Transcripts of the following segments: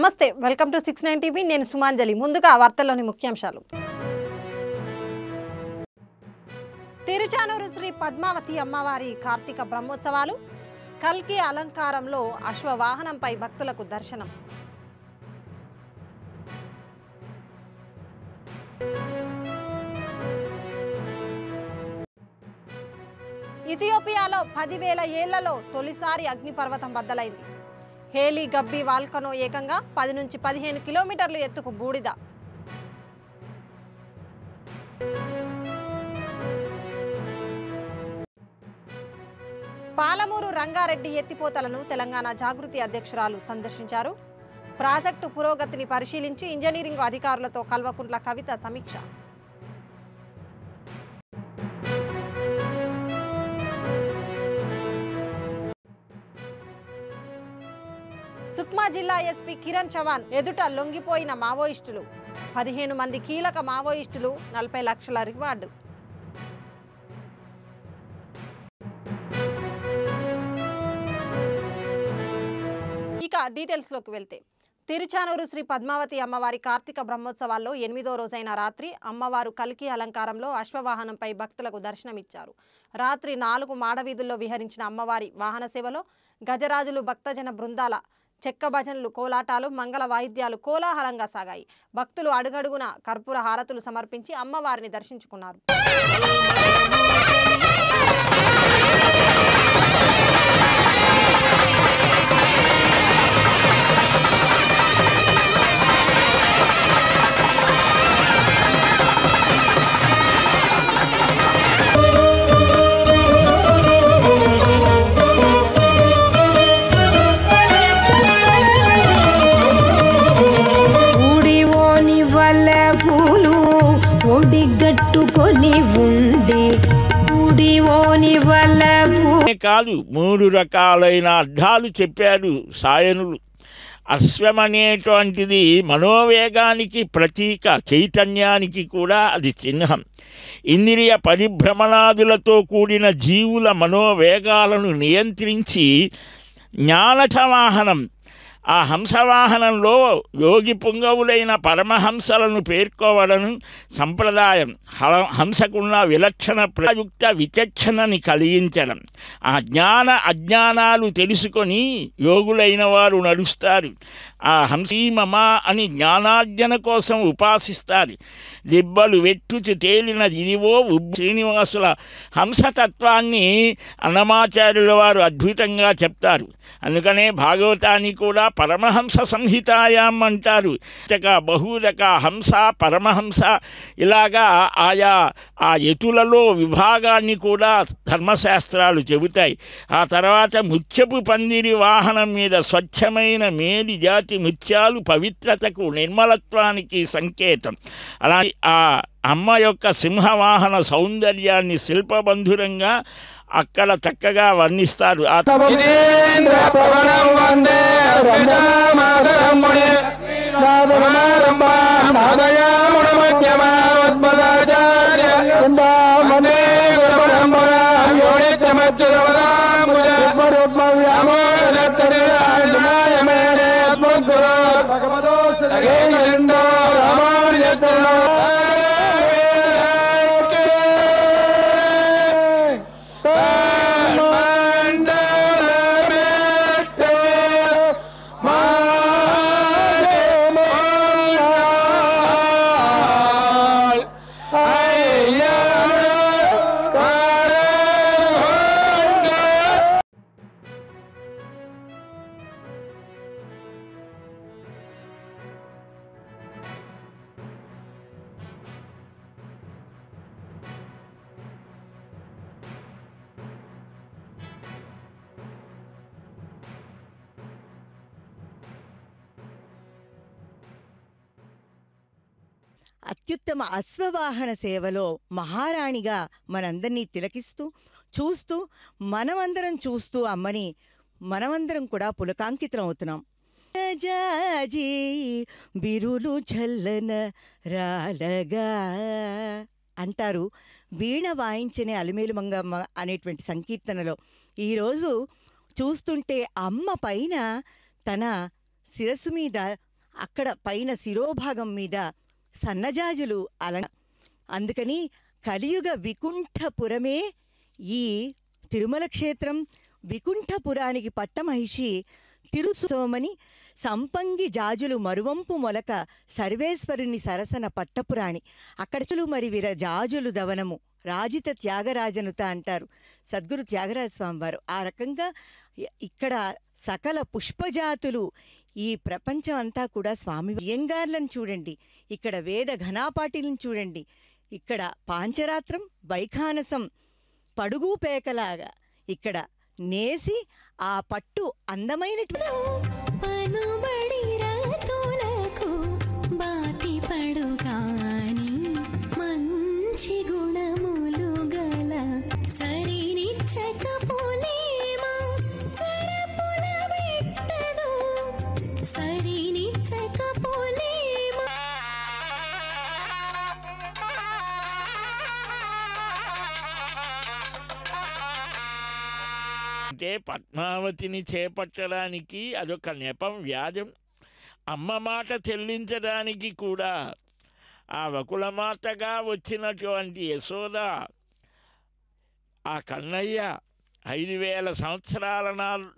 నమస్తే, welcome to 69 TV. నేను సుమాంజలి. ముందుగా వార్తల్లోని ముఖ్యాంశాలు. తిరుచానూరు శ్రీ పద్మావతి అమ్మవారి కార్తీక బ్రహ్మోత్సవాలు. కల్కి అలంకారంలో అశ్వవాహనంపై భక్తులకు దర్శనం. ఇథియోపియాలో 10,000 ఏళ్లలో తొలిసారి అగ్నిపర్వతం బద్దలైంది. హేలీ గబ్బి వాల్కనో ఏకంగా 10 నుంచి 15 కిలోమీటర్లు ఎత్తుకు బూడిద. పాలమూరు రంగారెడ్డి ఎత్తిపోతలను తెలంగాణ జాగృతి అధ్యక్షురాలు సందర్శించారు. ప్రాజెక్టు పురోగతిని పరిశీలించి ఇంజనీరింగ్ అధికారులతో కల్వకుంట్ల కవిత సమీక్ష. సుక్మా జిల్లా ఎస్పీ కిరణ్ చవాన్ ఎదుట లొంగిపోయిన మావోయిస్టులు. 15 మంది కీలక మావోయిస్టులు, 40 లక్షల రివార్డు. ఇక డీటెయిల్స్లోకి వెళ్తే, తిరుచానూరు శ్రీ పద్మావతి అమ్మవారి కార్తీక బ్రహ్మోత్సవాల్లో 8వ రోజైన రాత్రి అమ్మవారు కల్కి అలంకారంలో అశ్వవాహనంపై భక్తులకు దర్శనమిచ్చారు. రాత్రి 4 మాడవీధుల్లో విహరించిన అమ్మవారి వాహన సేవలో గజరాజులు, భక్తజన బృందాల చెక్క భజనలు, కోలాటాలు, మంగళ వాయిద్యాలు కోలాహలంగా సాగాయి. భక్తులు అడుగడుగున కర్పూర హారతులు సమర్పించి అమ్మవారిని దర్శించుకున్నారు. కాదు, 3 రకాలైన అర్థాలు చెప్పారు సాయనులు. అశ్వమనేటువంటిది మనోవేగానికి ప్రతీక, చైతన్యానికి కూడా అది చిహ్నం. ఇంద్రియ పరిభ్రమణాదులతో కూడిన జీవుల మనోవేగాలను నియంత్రించి జ్ఞానవాహనం. ఆ హంసవాహనంలో యోగి పుంగవులైన పరమహంసలను పేర్కోవడం సంప్రదాయం. హంసకున్న విలక్షణ ప్రయుక్త విచక్షణని కలిగించడం. ఆ జ్ఞాన అజ్ఞానాలు తెలుసుకొని యోగులైన వారు నడుస్తారు. ఆ హంసీమమా అని జ్ఞానార్జన కోసం ఉపాసిస్తారు. దిబ్బలు వెట్టుచు తేలిన ఇదివో శ్రీనివాసుల హంసతత్వాన్ని అన్నమాచార్యుల వారు అద్భుతంగా చెప్తారు. అందుకనే భాగవతాన్ని కూడా పరమహంస సంహితాయాం అంటారు. బహురక హంస, పరమహంస, ఇలాగా ఆయా ఆ యతులలో విభాగాన్ని కూడా ధర్మశాస్త్రాలు చెబుతాయి. ఆ తర్వాత ముత్యపు పందిరి వాహనం మీద స్వచ్ఛమైన మేలి జాతి ముత్యాలు పవిత్రతకు, నిర్మలత్వానికి సంకేతం. అలాంటి ఆ అమ్మ యొక్క సింహవాహన సౌందర్యాన్ని శిల్పబంధురంగా అక్కడ చక్కగా వర్ణిస్తారు. అత్యుత్తమ అశ్వవాహన సేవలో మహారాణిగా మనందరినీ తిలకిస్తూ చూస్తూ అమ్మని మనమందరం కూడా పులకాంకితం అవుతున్నాం. జాజీ బిరులు చల్లన రాలగా అంటారు వీణ వాయించనే అలిమేలు మంగమ్మ అనేటువంటి సంకీర్తనలో. ఈరోజు చూస్తుంటే అమ్మ పైన తన శిరస్సు మీద అక్కడ పైన శిరోభాగం మీద సన్నజాజులు అందుకని కలియుగ వికుంఠపురమే ఈ తిరుమల క్షేత్రం. వికుంఠపురానికి పట్టమహిషి తిరుసోమని సంపంగి జాజులు మరువంపు మొలక సర్వేశ్వరుని సరసన పట్టపురాణి. అక్కడ మరి విర జాజులు దవనము రాజిత త్యాగరాజనుత అంటారు సద్గురు త్యాగరాజస్వామివారు. ఆ రకంగా ఇక్కడ సకల పుష్పజాతులు ఈ ప్రపంచం అంతా కూడా స్వామి అయ్యంగార్లను చూడండి, ఇక్కడ వేద ఘనాపాటిలను చూడండి, ఇక్కడ పాంచరాత్రం వైఖానసం పడుగు పేకలాగా ఇక్కడ నేసి ఆ పట్టు అందమైనటువంటి అంటే పద్మావతిని చేపట్టడానికి అదొక నెపం, వ్యాజం. అమ్మ మాట చెల్లించడానికి కూడా ఆ వకులమాతగా వచ్చినటువంటి యశోద, ఆ కన్నయ్య 5000 సంవత్సరాల నాడు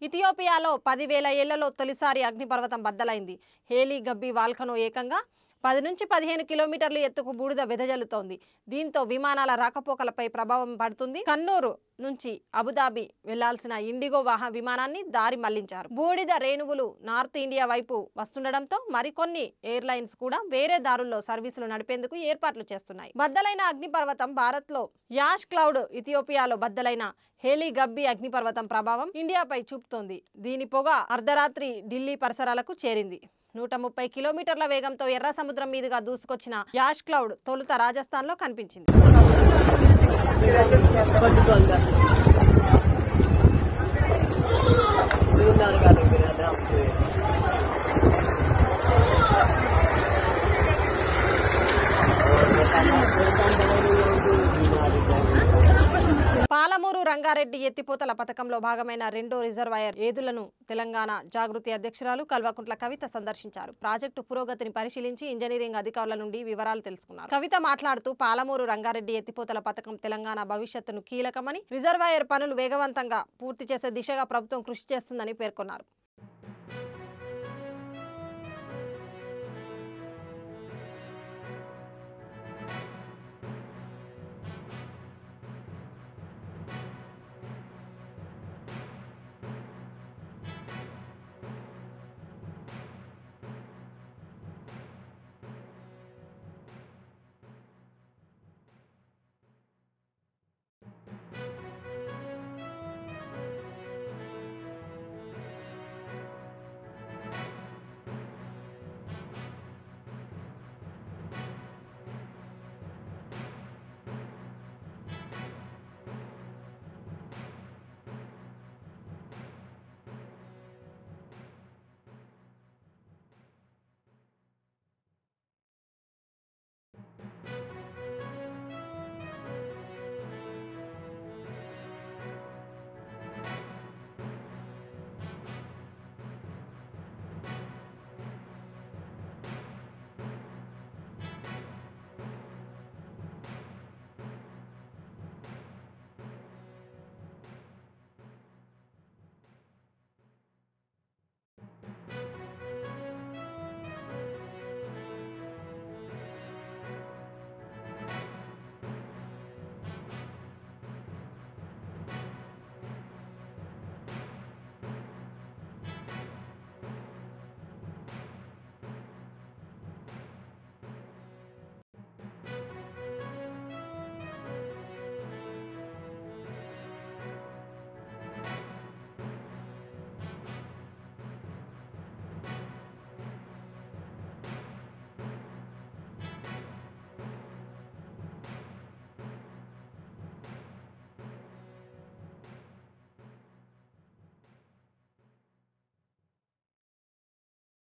ఇథియోపియాలో 10,000 ఏళ్లలో తొలిసారి అగ్నిపర్వతం బద్దలైంది. హేలీ గబ్బి వాల్కనో ఏకంగా 10 నుంచి 15 కిలోమీటర్లు ఎత్తుకు బూడిద వెదజల్లుతోంది. దీంతో విమానాల రాకపోకలపై ప్రభావం పడుతుంది. కన్నూరు నుంచి అబుదాబి వెళ్లాల్సిన ఇండిగో విమానాన్ని దారి మళ్లించారు. బూడిద రేణువులు నార్త్ ఇండియా వైపు వస్తుండటంతో మరికొన్ని ఎయిర్లైన్స్ కూడా వేరే దారుల్లో సర్వీసులు నడిపేందుకు ఏర్పాట్లు చేస్తున్నాయి. బద్దలైన అగ్నిపర్వతం భారత్లో యాష్ క్లౌడ్, ఇథియోపియాలో బద్దలైన హేలీ గబ్బి అగ్నిపర్వతం ప్రభావం ఇండియాపై చూపుతోంది. దీని పొగ అర్ధరాత్రి ఢిల్లీ పరిసరాలకు చేరింది. 130 కిలోమీటర్ల వేగంతో ఎర్ర సముద్రం మీదుగా దూసుకొచ్చిన యాష్ క్లౌడ్ తొలుత రాజస్థాన్లో కనిపించింది. పాలమూరు రంగారెడ్డి ఎత్తిపోతల పథకంలో భాగమైన రెండో రిజర్వాయర్ ఏదులను తెలంగాణ జాగృతి అధ్యక్షురాలు కల్వకుంట్ల కవిత సందర్శించారు. ప్రాజెక్టు పురోగతిని పరిశీలించి ఇంజనీరింగ్ అధికారుల నుండి వివరాలు తెలుసుకున్నారు. కవిత మాట్లాడుతూ పాలమూరు రంగారెడ్డి ఎత్తిపోతల పథకం తెలంగాణ భవిష్యత్తును కీలకమని, రిజర్వాయర్ పనులు వేగవంతంగా పూర్తి చేసే దిశగా ప్రభుత్వం కృషి చేస్తుందని పేర్కొన్నారు.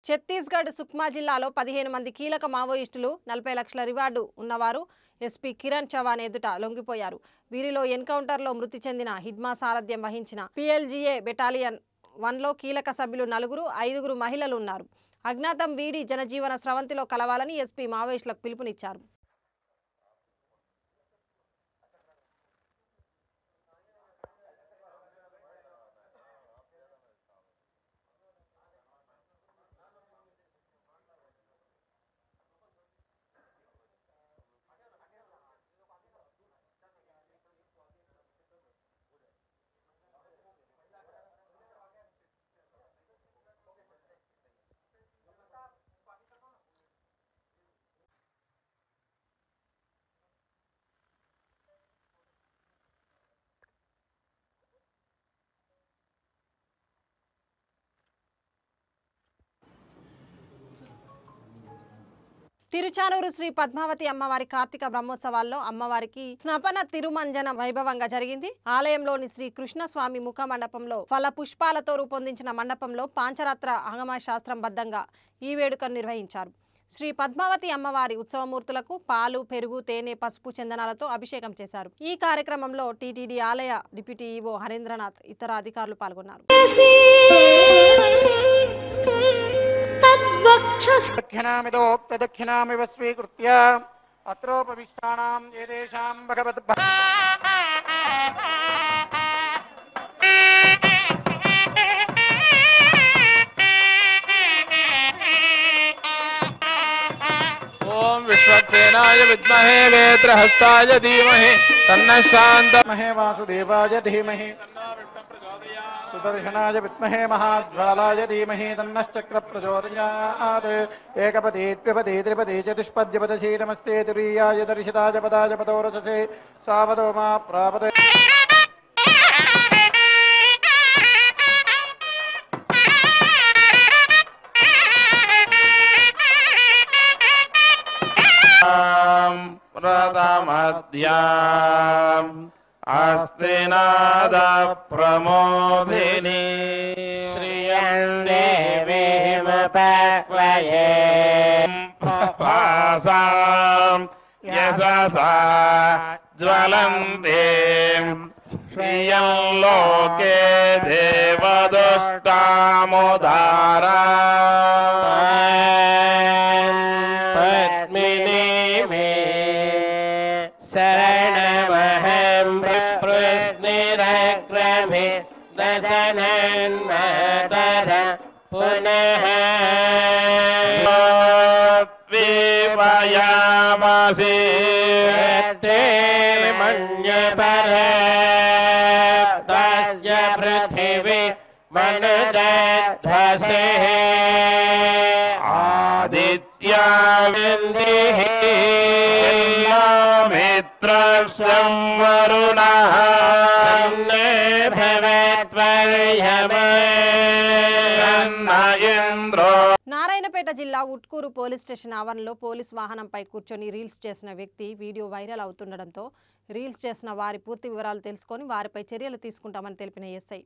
ఛత్తీస్గఢ్ సుక్మా జిల్లాలో 15 మంది కీలక మావోయిస్టులు 40 లక్షల రివార్డు ఉన్నవారు ఎస్పీ కిరణ్ చవాన్ ఎదుట లొంగిపోయారు. వీరిలో ఎన్కౌంటర్లో మృతి చెందిన హిడ్మా సారథ్యం వహించిన PLGA బెటాలియన్ 1లో కీలక సభ్యులు 4, 5 మహిళలు ఉన్నారు. అజ్ఞాతం వీడి జనజీవన స్రవంతిలో కలవాలని ఎస్పీ మావోయిస్టులకు పిలుపునిచ్చారు. తిరుచానూరు శ్రీ పద్మావతి అమ్మవారి కార్తీక బ్రహ్మోత్సవాల్లో అమ్మవారికి స్నపన తిరుమంజనం వైభవంగా జరిగింది. ఆలయంలోని శ్రీ కృష్ణస్వామి ముఖ మండపంలో ఫల పుష్పాలతో రూపొందించిన మండపంలో పాంచరాత్ర ఆగమ శాస్త్రం బద్దంగా ఈ వేడుకను నిర్వహించారు. శ్రీ పద్మావతి అమ్మవారి ఉత్సవమూర్తులకు పాలు, పెరుగు, తేనె, పసుపు, చందనాలతో అభిషేకం చేశారు. ఈ కార్యక్రమంలో టీటీడీ ఆలయ డిప్యూటీ ఈవో హరేంద్రనాథ్ ఇతర అధికారులు పాల్గొన్నారు. దక్షిణామివ స్వీకృత్య అత్రోపవిష్టానాం ఏదేషాం భగవద్ ఓం విశ్వక్సేనాయ విద్మహే వేత్రహస్తాయ ధీమహి తన్నః శాంతమహే వాసుదేవాయ ధీమహి సుదర్శనాయ విద్మహే మహాజ్వాలాయ ధీమహి తన్నశ్చక్ర ప్రచోదయాత్ ఏకపదే ద్విపదే త్రిపదే చతుష్పద్యపదశీ నమస్తే తురీయాయ దర్శితాయ పదాయ పదో రచసే సావదో మా ప్రాపదే ప్రథమధ్యాం అస్తినాద ప్రమోదిని శ్రియం దేవీమ పక్వయే పాసాం యశసా జ్వలంతే శ్రియం లోకే దేవదుష్టాముదారా పద్మిని మే శరణమహం ప్రశ్నిరక్రమే దశనన్మతర పునః వివయామసి మన్యపర తస్య పృథివీ మనుదధసే ఆదిత్యా విందిః మిత్రస్యం వరుణః సన్నే భవేత్వర్యమే ఇంద్రో. నారాయణపేట జిల్లా ఉట్కూరు పోలీస్ స్టేషన్ ఆవరణలో పోలీస్ వాహనంపై కూర్చొని రీల్స్ చేసిన వ్యక్తి వీడియో వైరల్ అవుతుండటంతో రీల్స్ చేసిన వారి పూర్తి వివరాలు తెలుసుకొని వారిపై చర్యలు తీసుకుంటామని తెలిపిన ఎస్ఐ.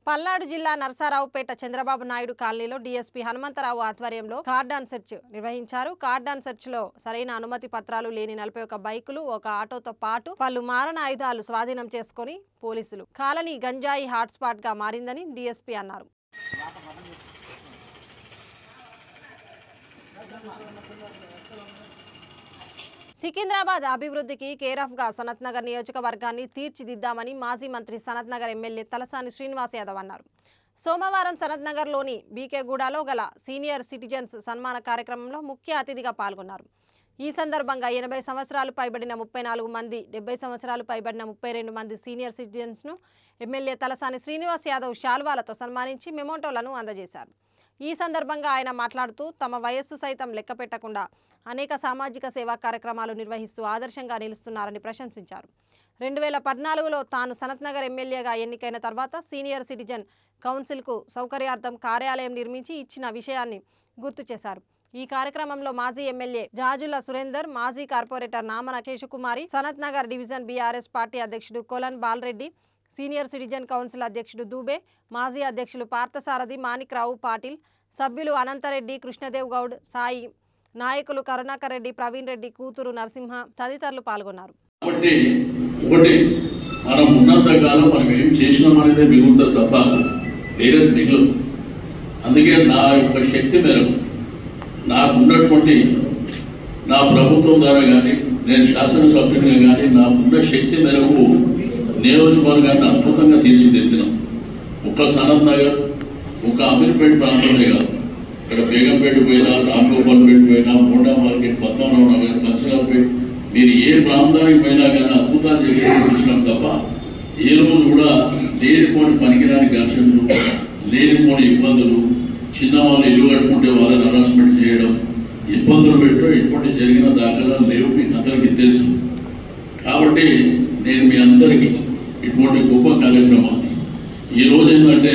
పల్నాడు జిల్లా నరసరావుపేట చంద్రబాబు నాయుడు కాలనీలో డీఎస్పీ హనుమంతరావు ఆధ్వర్యంలో కార్డాన్ సెర్చ్ నిర్వహించారు. కార్డాన్ సెర్చ్ లో సరైన అనుమతి పత్రాలు లేని 41 బైకులు, ఒక ఆటోతో పాటు పలు మారణ ఆయుధాలు స్వాధీనం చేసుకుని పోలీసులు. కాలనీ గంజాయి హాట్స్పాట్ గా మారిందని డీఎస్పీ అన్నారు. సికింద్రాబాద్ అభివృద్ధికి కేరాఫ్ గా సనత్ నగర్ నియోజకవర్గాన్ని తీర్చిదిద్దామని మాజీ మంత్రి సనత్ నగర్ ఎమ్మెల్యే తలసాని శ్రీనివాస్ యాదవ్ అన్నారు. సోమవారం సనత్ నగర్ లోని బీకేగూడలో గల సీనియర్ సిటిజన్స్ సన్మాన కార్యక్రమంలో ముఖ్య అతిథిగా పాల్గొన్నారు. ఈ సందర్భంగా 80 సంవత్సరాలు పైబడిన 34 మంది, 70 సంవత్సరాలు పైబడిన 32 మంది సీనియర్ సిటిజన్స్ ను ఎమ్మెల్యే తలసాని శ్రీనివాస్ యాదవ్ శాల్వాలతో సన్మానించి మెమోటోలను అందజేశారు. ఈ సందర్భంగా ఆయన మాట్లాడుతూ తమ వయస్సు సైతం లెక్క పెట్టకుండా అనేక సామాజిక సేవా కార్యక్రమాలు నిర్వహిస్తూ ఆదర్శంగా నిలుస్తున్నారని ప్రశంసించారు. 2014లో తాను సనత్ నగర్ ఎమ్మెల్యేగా ఎన్నికైన తర్వాత సీనియర్ సిటిజన్ కౌన్సిల్కు సౌకర్యార్థం కార్యాలయం నిర్మించి ఇచ్చిన విషయాన్ని గుర్తు చేశారు. ఈ కార్యక్రమంలో మాజీ ఎమ్మెల్యే జాజుల సురేందర్, మాజీ కార్పొరేటర్ నామన కేశకుమారి, Sanath Nagar division BRS party అధ్యక్షుడు కొలన్ బాలరెడ్డి, సీనియర్ సిటిజన్ కౌన్సిల్ అధ్యక్షుడు దూబే, మాజీ అధ్యక్షులు పార్థసారథి, మాణిక్రావు పాటిల్, సభ్యులు అనంతరెడ్డి, కృష్ణదేవ్ గౌడ్, సాయి, నాయకులు కరుణాకర్ రెడ్డి, ప్రవీణ్ రెడ్డి, కూతురు నరసింహ తదితరులు పాల్గొన్నారు. కాబట్టి ఒకటి మనం ఉన్నంత కాలం మనం ఏం చేసినామనేదే మిగులుతుంది తప్ప వేరేది మిగలదు. అందుకే నా యొక్క శక్తి మేరకు నాకున్నటువంటి నా ప్రభుత్వం ద్వారా కానీ నేను శాసనసభ్యునిగా కానీ నాకున్న శక్తి మేరకు నియోజకవర్గాన్ని అద్భుతంగా తీర్చిదిద్దినాం. ఒక్క సనత్ నగర్, ఒక్క అమీర్పేట ప్రాంతమే కాదు, ఇక్కడ బేగంపేట పోయినా, రామ్గోపాల్పేట పోయినా, మోండా మార్కెట్, పద్మనాభ నగర్, కంచగాల్పేట, మీరు ఏ ప్రాంతానికి పోయినా కానీ అద్భుతాలు చేసేది చూసినాం తప్ప ఏ రోజు కూడా లేనిపోని పనికిరాని ఘర్షణలు, లేనిపోని ఇబ్బందులు, చిన్నవాళ్ళు ఇల్లు కట్టుకుంటే వాళ్ళని హరాస్మెంట్ చేయడం, ఇబ్బందులు పెట్టడం ఇటువంటి జరిగిన దాఖలాలు లేవు, మీకు అందరికీ తెలుసు. కాబట్టి నేను మీ అందరికీ ఇటువంటి గొప్ప కార్యక్రమాన్ని ఈరోజు ఏంటంటే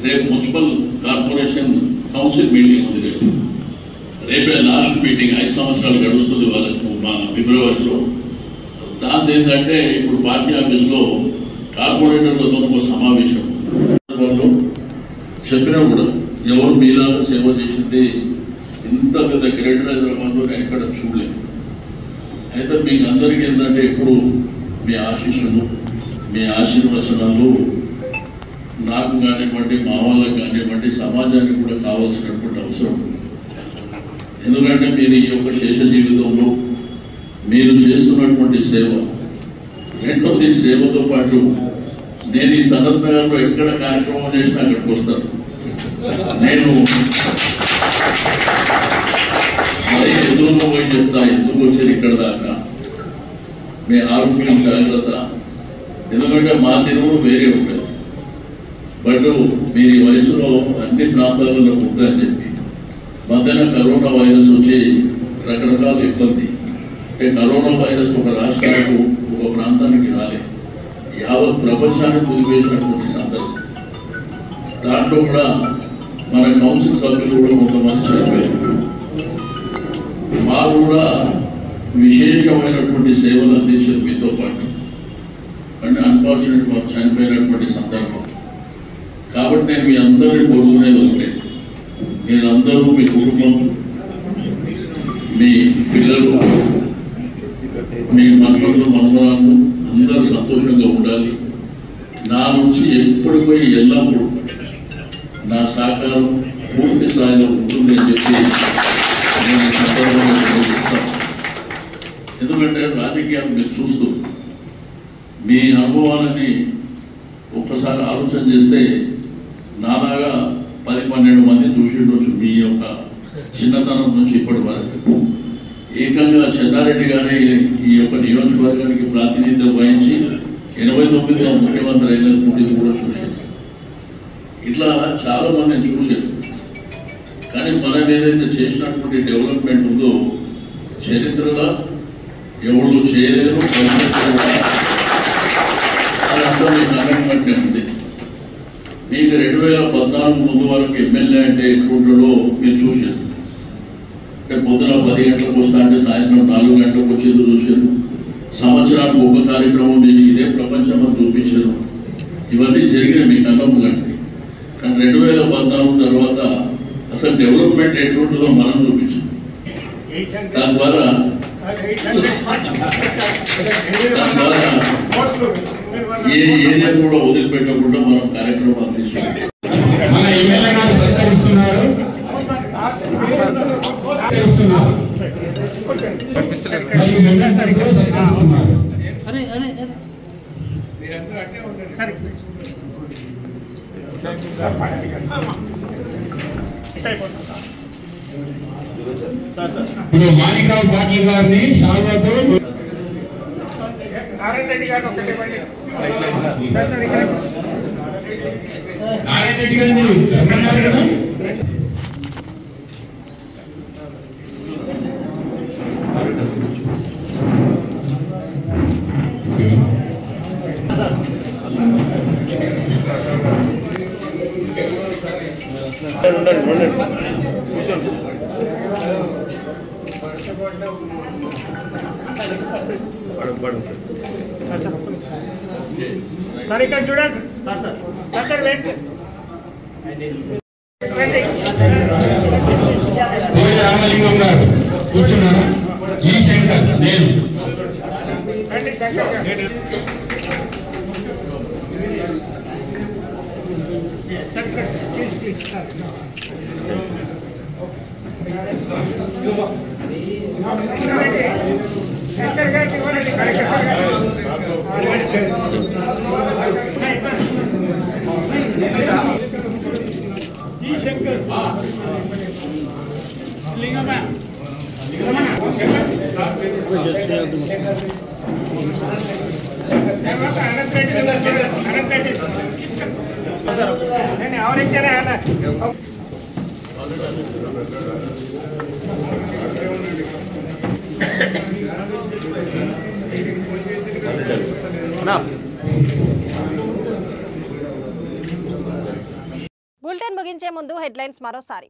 రేపు మున్సిపల్ కార్పొరేషన్ కౌన్సిల్ మీటింగ్ ఉంది. రేపే లాస్ట్ మీటింగ్, 5 సంవత్సరాలు గడుస్తుంది వాళ్ళకు మా ఫిబ్రవరిలో. దాంతో ఏంటంటే ఇప్పుడు పార్టీ ఆఫీస్లో కార్పొరేటర్లతో ఒక సమావేశం చెప్పినా కూడా ఎవరు మీలాగా సేవ చేసింది ఇంత పెద్ద గ్రేటర్ హైదరాబాద్లో నేను ఎక్కడ చూడలేదు. అయితే మీకు అందరికీ ఏంటంటే ఇప్పుడు మీ ఆశీస్సులు, మీ ఆశీర్వచనాలు నాకు కానివ్వండి, మా వాళ్ళకి కానివ్వండి, సమాజానికి కూడా కావాల్సినటువంటి అవసరం. ఎందుకంటే మీరు ఈ యొక్క శేష జీవితంలో మీరు చేస్తున్నటువంటి సేవ, రెండోది సేవతో పాటు నేను ఈ సనత్ నగర్లో ఎక్కడ కార్యక్రమం చేసినా అక్కడికి వస్తాను. నేను ఎదురులో పోయి చెప్తా, ఎందుకు వచ్చారు ఇక్కడ దాకా, మీ ఆరోగ్యం జాగ్రత్త. ఎందుకంటే మా తిరువులు వేరే ఉంటుంది. బట్ మీరు ఈ వయసులో అన్ని ప్రాంతాలలో ఉంటాయని చెప్పి మధ్యన కరోనా వైరస్ వచ్చి రకరకాల ఇబ్బంది. అంటే కరోనా వైరస్ ఒక రాష్ట్రానికి, ఒక ప్రాంతానికి రాలే, యావత్ ప్రపంచాన్ని కుదిపేసినటువంటి సందర్భం. దాంట్లో కూడా మన కౌన్సిల్ సభ్యులు కూడా కొంతమంది చనిపోయారు. వారు కూడా విశేషమైనటువంటి సేవలు అందించారు మీతో పాటు. అంటే అన్ఫార్చునేట్ వారు చనిపోయినటువంటి సందర్భం. కాబట్టి నేను మీ అందరినీ కోరుకునేది ఒకటే, మీరందరూ మీ కుటుంబం, మీ పిల్లలు, మీ మనవళ్ళు, మనవరాళ్ళు అందరూ సంతోషంగా ఉండాలి. నా నుంచి ఎప్పటికీ ఎల్లప్పుడూ నా సహకారం పూర్తి స్థాయిలో ఉంటుంది అని చెప్పి నేను సందర్భంగా తెలియజేస్తాను. ఎందుకంటే రాజకీయాలు మీరు చూస్తూ మీ అనుభవాలని ఒక్కసారి ఆలోచన చేస్తే నాలాగా 10-12 మంది చూసేటచ్చు. మీ యొక్క చిన్నతనం నుంచి ఇప్పటి వరకు ఏకంగా చెన్నారెడ్డి గారి ఈ యొక్క నియోజకవర్గానికి ప్రాతినిధ్యం వహించి 89గా ముఖ్యమంత్రి అయినటువంటిది కూడా చూశారు. ఇట్లా చాలా మందిని చూశారు. కానీ మనం ఏదైతే చేసినటువంటి డెవలప్మెంట్ ఉందో చరిత్రలో ఎవరు చేయలేరు. అదంతా మీకు అలైన్మెంట్ ఉంది. మీకు 2014 ముందు వరకు ఎమ్మెల్యే అంటే ఎట్లుంటాడో మీరు చూశారు. అంటే పొద్దున 10 గంటలకు వస్తా అంటే సాయంత్రం 4 గంటలకు వచ్చేది చూశారు. సంవత్సరానికి ఒక కార్యక్రమం చేసి ఇదే ప్రపంచం అని చూపించారు. ఇవన్నీ జరిగినాయి మీ కళ్ళము కంటే. కానీ 2014 తర్వాత అసలు డెవలప్మెంట్ ఎట్లుంటుందో మనం చూపించాం. దాని ద్వారా ఏ ఏరియా కూడా వదిలిపెట్టకుండా మనం కార్యక్రమాలు తీసుకుంటాం. ఇప్పుడు మాణిక్రావు పాటిల్ గారిని శాల్వాతో నారాయణ రెడ్డి గారు ఒకటి నారాయణ రెడ్డి గారిని రమ్మన్నారు కదా. సార్ ఇక్కడ చూడండి సార్ సార్ వెయిట్ రామలింగం గారు కూర్చున్నారా? ఈ శంకర్ నేను బులెటిన్ ముగించే ముందు హెడ్లైన్స్ మరోసారి.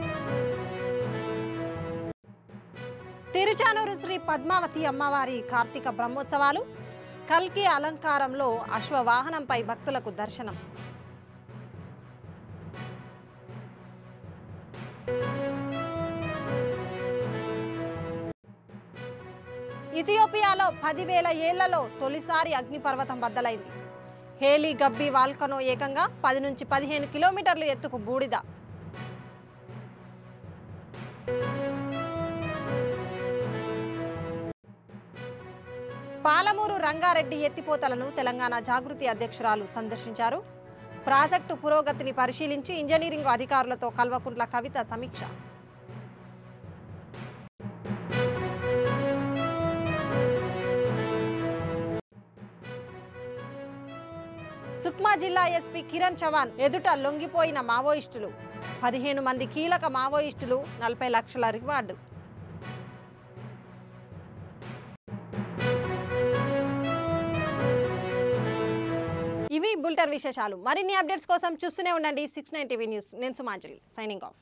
తిరుచానూరు శ్రీ పద్మావతి అమ్మవారి కార్తీక బ్రహ్మోత్సవాలు, కల్కి అలంకారంలో అశ్వవాహనంపై భక్తులకు దర్శనం. ఇథియోపియాలో 10,000 ఏళ్లలో తొలిసారి అగ్నిపర్వతం బద్దలైంది. హేలీ గబ్బి వాల్కనో ఏకంగా 10 నుంచి 15 కిలోమీటర్లు ఎత్తుకు బూడిద. పాలమూరు రంగారెడ్డి ఎత్తిపోతలను తెలంగాణ జాగృతి అధ్యక్షురాలు సందర్శించారు. ప్రాజెక్టు పురోగతిని పరిశీలించి ఇంజనీరింగ్ అధికారులతో కల్వకుంట్ల కవిత సమీక్ష. సుక్మా జిల్లా ఎస్పీ కిరణ్ చవాన్ ఎదుట లొంగిపోయిన మావోయిస్టులు. 15 మంది కీలక మావోయిస్టులు, 40 లక్షల రివార్డు. ఇవి బులెటిన్ విశేషాలు. మరిన్ని అప్డేట్స్ కోసం చూస్తూనే ఉండండి 69 టీవీ న్యూస్. నేను సుమాంజలి, సైనింగ్ ఆఫ్.